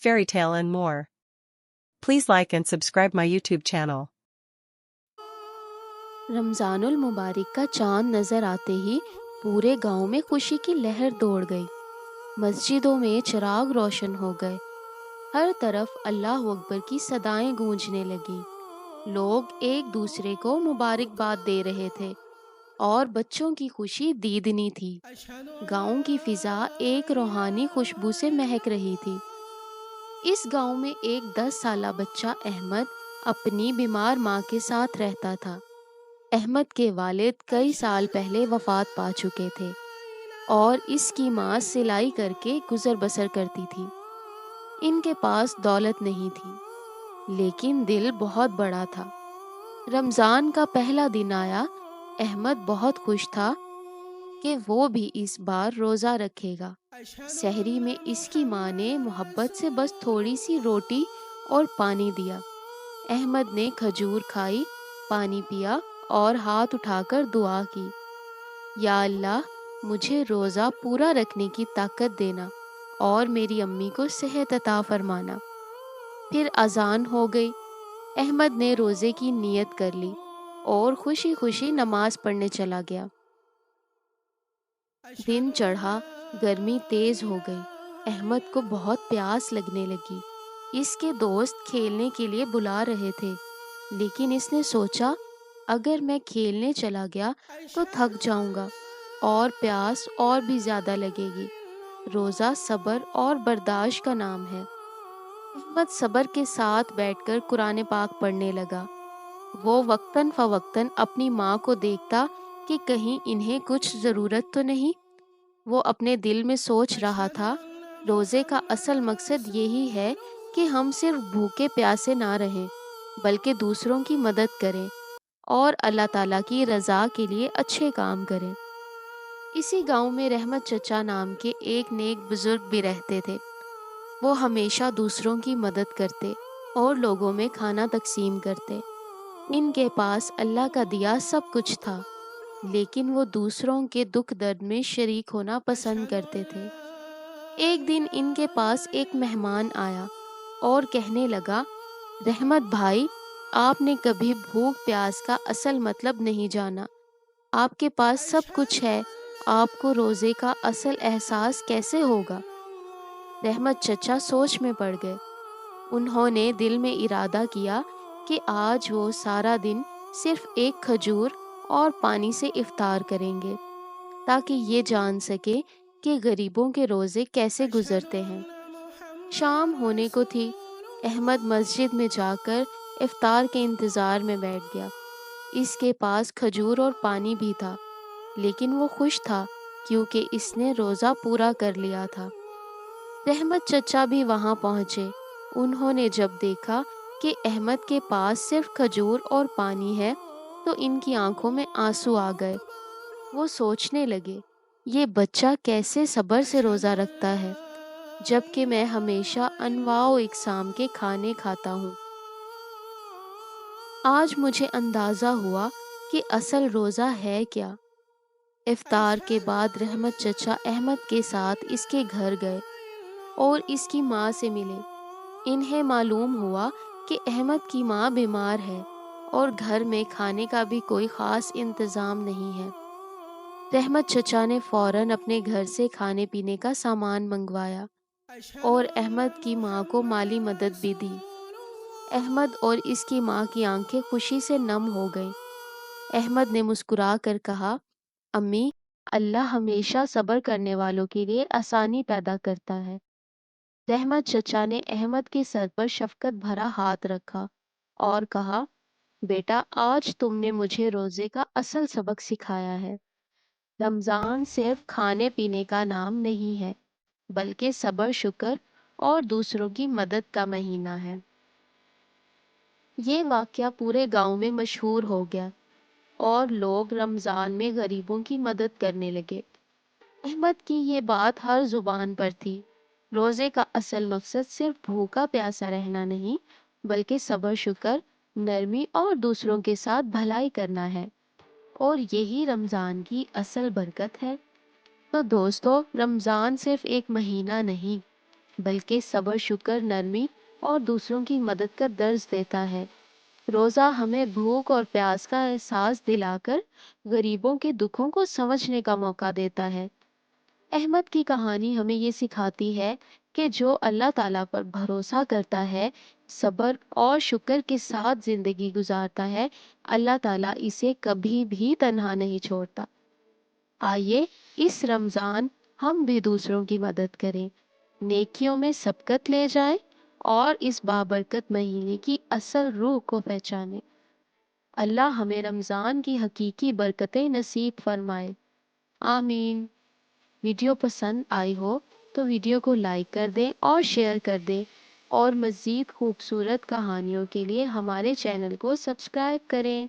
fairy tale and more. Please like and subscribe my YouTube channel. रमज़ानुल मुबारक का चांद नज़र आते ही पूरे गांव में खुशी की लहर दौड़ गई। मस्जिदों में चिराग रोशन हो गए। हर तरफ अल्लाह अकबर की सदाएं गूंजने लगीं। लोग एक दूसरे को मुबारकबाद दे रहे थे और बच्चों की खुशी दीदनी थी। गांव की फिजा एक रूहानी खुशबू से महक रही थी। इस गांव में एक 10 साला बच्चा अहमद अपनी बीमार माँ के साथ रहता था। अहमद के वालिद कई साल पहले वफात पा चुके थे और इसकी माँ सिलाई करके गुजर बसर करती थी। इनके पास दौलत नहीं थी, लेकिन दिल बहुत बड़ा था। रमज़ान का पहला दिन आया। अहमद बहुत खुश था कि वो भी इस बार रोज़ा रखेगा। सहरी में इसकी माँ ने मोहब्बत से बस थोड़ी सी रोटी और पानी दिया। अहमद ने खजूर खाई, पानी पिया और हाथ उठाकर दुआ की, या अल्लाह, मुझे रोज़ा पूरा रखने की ताकत देना और मेरी अम्मी को सेहत अता फरमाना। फिर अजान हो गई। अहमद ने रोज़े की नियत कर ली और खुशी खुशी नमाज पढ़ने चला गया। दिन चढ़ा, गर्मी तेज हो गई। अहमद को बहुत प्यास लगने लगी। इसके दोस्त खेलने के लिए बुला रहे थे, लेकिन इसने सोचा, अगर मैं खेलने चला गया तो थक जाऊंगा और प्यास और भी ज़्यादा लगेगी। रोज़ा सब्र और बर्दाश्त का नाम है। अहमद सब्र के साथ बैठकर कुरान पाक पढ़ने लगा। वो वक्तन फ़वक्तन अपनी माँ को देखता कि कहीं इन्हें कुछ ज़रूरत तो नहीं। वो अपने दिल में सोच रहा था, रोज़े का असल मकसद यही है कि हम सिर्फ भूखे प्यासे ना रहें, बल्कि दूसरों की मदद करें और अल्लाह ताला की रज़ा के लिए अच्छे काम करें। इसी गांव में रहमत चचा नाम के एक नेक बुजुर्ग भी रहते थे। वो हमेशा दूसरों की मदद करते और लोगों में खाना तकसीम करते। इनके पास अल्लाह का दिया सब कुछ था, लेकिन वो दूसरों के दुख दर्द में शरीक होना पसंद करते थे। एक दिन इनके पास एक मेहमान आया और कहने लगा, रहमत भाई, आपने कभी भूख प्यास का असल मतलब नहीं जाना। आपके पास सब कुछ है, आपको रोज़े का असल एहसास कैसे होगा? रहमत चचा सोच में पड़ गए। उन्होंने दिल में इरादा किया कि आज वो सारा दिन सिर्फ एक खजूर और पानी से इफ्तार करेंगे, ताकि ये जान सके कि गरीबों के रोज़े कैसे गुजरते हैं। शाम होने को थी। अहमद मस्जिद में जाकर इफ्तार के इंतज़ार में बैठ गया। इसके पास खजूर और पानी भी था, लेकिन वो खुश था क्योंकि इसने रोज़ा पूरा कर लिया था। रहमत चचा भी वहाँ पहुँचे। उन्होंने जब देखा कि अहमद के पास सिर्फ खजूर और पानी है, तो इनकी आंखों में आंसू आ गए। वो सोचने लगे, ये बच्चा कैसे सब्र से रोज़ा रखता है, जबकि मैं हमेशा अनवाओ इकसाम के खाने खाता हूँ। आज मुझे अंदाज़ा हुआ कि असल रोज़ा है क्या। इफ्तार के बाद रहमत चचा अहमद के साथ इसके घर गए और इसकी माँ से मिले। इन्हें मालूम हुआ कि अहमद की माँ बीमार है और घर में खाने का भी कोई ख़ास इंतज़ाम नहीं है। रहमत चचा ने फ़ौरन अपने घर से खाने पीने का सामान मंगवाया और अहमद की माँ को माली मदद भी दी। अहमद और इसकी माँ की आंखें खुशी से नम हो गईं। अहमद ने मुस्कुरा कर कहा, अम्मी, अल्लाह हमेशा सब्र करने वालों के लिए आसानी पैदा करता है। रहमत चचा ने अहमद के सर पर शफकत भरा हाथ रखा और कहा, बेटा, आज तुमने मुझे रोज़े का असल सबक सिखाया है। रमज़ान सिर्फ खाने पीने का नाम नहीं है, बल्कि सब्र, शुक्र और दूसरों की मदद का महीना है। ये वाक़या पूरे गांव में मशहूर हो गया और लोग रमज़ान में गरीबों की मदद करने लगे। अहमद की ये बात हर ज़ुबान पर थी। रोज़े का असल मकसद सिर्फ भूखा प्यासा रहना नहीं, बल्कि सब्र, शुक्र, नरमी और दूसरों के साथ भलाई करना है। और यही रमज़ान की असल बरकत है। तो दोस्तों, रमज़ान सिर्फ एक महीना नहीं, بلکہ صبر، شکر، نرمی اور دوسروں کی مدد کا درس دیتا ہے۔ روزہ ہمیں بھوک اور پیاس کا احساس دلا کر غریبوں کے دکھوں کو سمجھنے کا موقع دیتا ہے۔ احمد کی کہانی ہمیں یہ سکھاتی ہے کہ جو اللہ تعالیٰ پر بھروسہ کرتا ہے، صبر اور شکر کے ساتھ زندگی گزارتا ہے، اللہ تعالیٰ اسے کبھی بھی تنہا نہیں چھوڑتا۔ آئیے اس رمضان ہم بھی دوسروں کی مدد کریں، نیکیوں میں سبقت لے جائیں اور اس بابرکت مہینے کی اصل روح کو پہچانیں۔ اللہ ہمیں رمضان کی حقیقی برکتیں نصیب فرمائے، آمین۔ ویڈیو پسند آئی ہو تو ویڈیو کو لائک کر دیں اور شیئر کر دیں، اور مزید خوبصورت کہانیوں کے لیے ہمارے چینل کو سبسکرائب کریں۔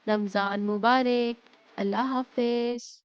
رمضان مبارک! اللہ حافظ۔